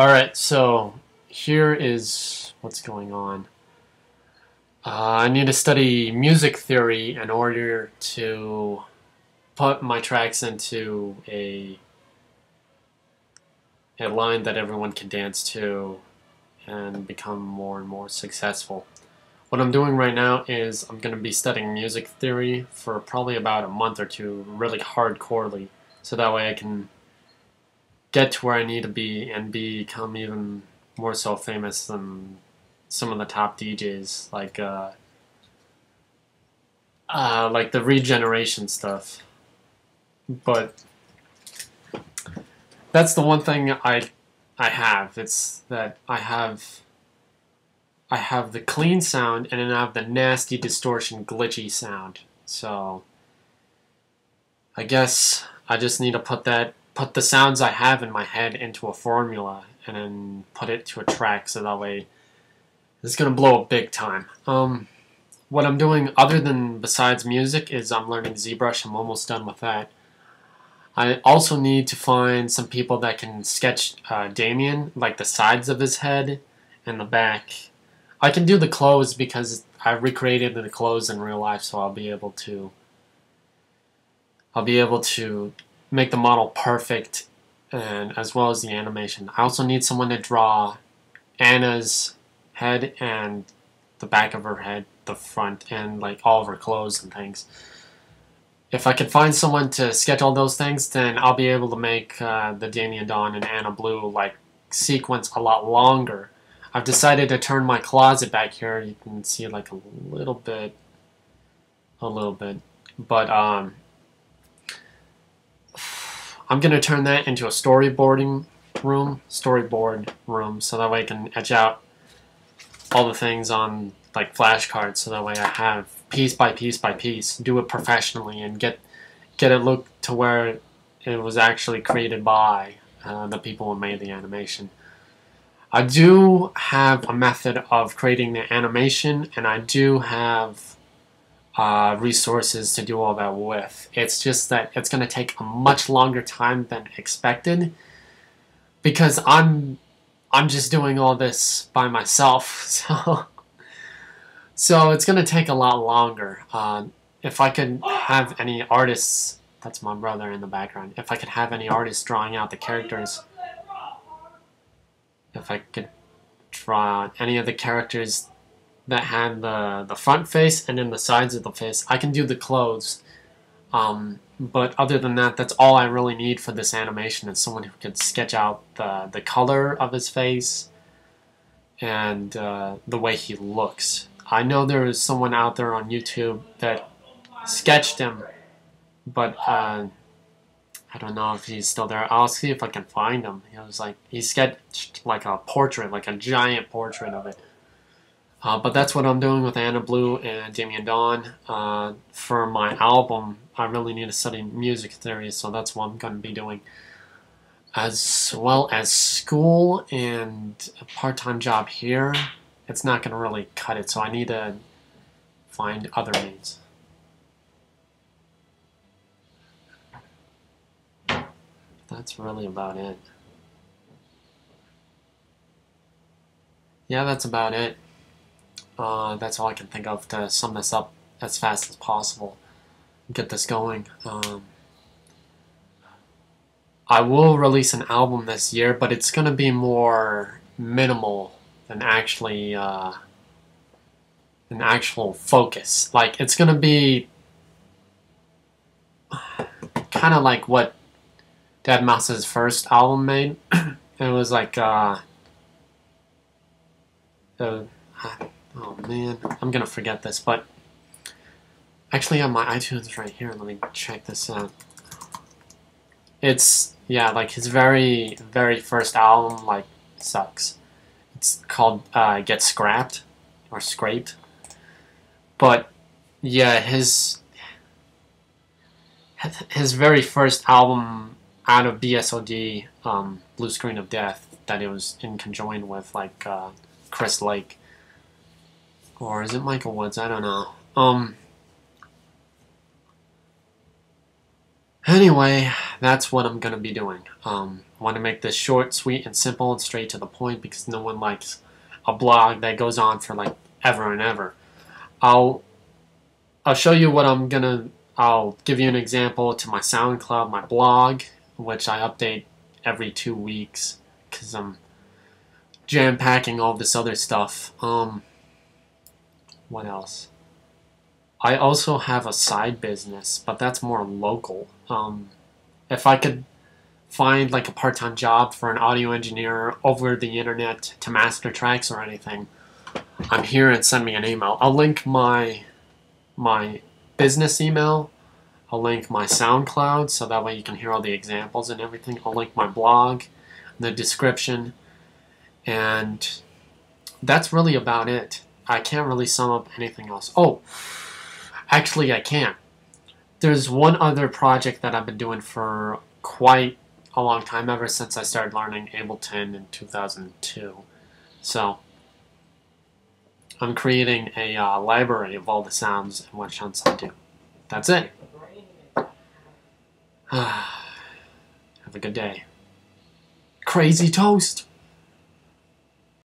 Alright, so here is what's going on. I need to study music theory in order to put my tracks into a line that everyone can dance to and become more and more successful. What I'm doing right now is I'm going to be studying music theory for probably about a month or two, really hardcorely, so that way I can get to where I need to be and become even more so famous than some of the top DJs, like the regeneration stuff. But that's the one thing I have. It's that I have the clean sound and then I have the nasty distortion glitchy sound. So I guess I just need to put the sounds I have in my head into a formula and then put it to a track so that way it's gonna blow up big time. What I'm doing other than besides music is I'm learning ZBrush. I'm almost done with that. I also need to find some people that can sketch Damien, like the sides of his head and the back. I can do the clothes because I recreated the clothes in real life, so I'll be able to make the model perfect, and as well as the animation. I also need someone to draw Anna's head and the back of her head, the front, and like all of her clothes and things. If I can find someone to sketch all those things, then I'll be able to make the Damien Dawn and Anna Blue like sequence a lot longer. I've decided to turn my closet back here. You can see like a little bit, but I'm gonna turn that into a storyboard room, so that way I can etch out all the things on like flashcards, so that way I have piece by piece by piece, do it professionally, and get it look to where it was actually created by the people who made the animation. I do have a method of creating the animation, and I do have resources to do all that with. It's just that it's going to take a much longer time than expected because I'm just doing all this by myself, so it's going to take a lot longer. If I could have any artists, that's my brother in the background, if I could have any artists drawing out the characters, if I could draw any of the characters that had the front face and then the sides of the face, I can do the clothes. But other than that, that's all I really need for this animation, is someone who could sketch out the color of his face and the way he looks. I know there is someone out there on YouTube that sketched him, but I don't know if he's still there. I'll see if I can find him. He sketched like a portrait, like a giant portrait of it. But that's what I'm doing with Anna Blue and Damien Dawn. For my album, I really need to study music theory, so that's what I'm going to be doing. As well as school and a part-time job here, it's not going to really cut it, so I need to find other means. That's really about it. Yeah, that's about it. That's all I can think of to sum this up as fast as possible. Get this going. I will release an album this year, but it's going to be more minimal than actually an actual focus. Like, it's going to be kind of like what deadmau5's first album made. It was like oh man, I'm gonna forget this, but actually I have my iTunes right here. Let me check this out. It's, yeah, like his very first album, like, sucks. It's called Get Scrapped or Scraped. But yeah, his very first album out of BSOD, Blue Screen of Death, that it was in conjoined with like Chris Lake. Or is it Michael Woods? I don't know. Anyway, that's what I'm gonna be doing. I want to make this short, sweet, and simple, and straight to the point because no one likes a blog that goes on for like ever and ever. I'll I'll show you what I'm gonna. I'll give you an example to my SoundCloud, my blog, which I update every 2 weeks because I'm jam packing all this other stuff. What else? I also have a side business, but that's more local. If I could find like a part-time job for an audio engineer over the internet to master tracks or anything, I'm here and send me an email. I'll link my business email. I'll link my SoundCloud so that way you can hear all the examples and everything. I'll link my blog in the description. And that's really about it. I can't really sum up anything else. Oh, actually I can. There's one other project that I've been doing for quite a long time, ever since I started learning Ableton in 2002. So, I'm creating a library of all the sounds and what shunts I do. That's it. Have a good day. Crazy toast!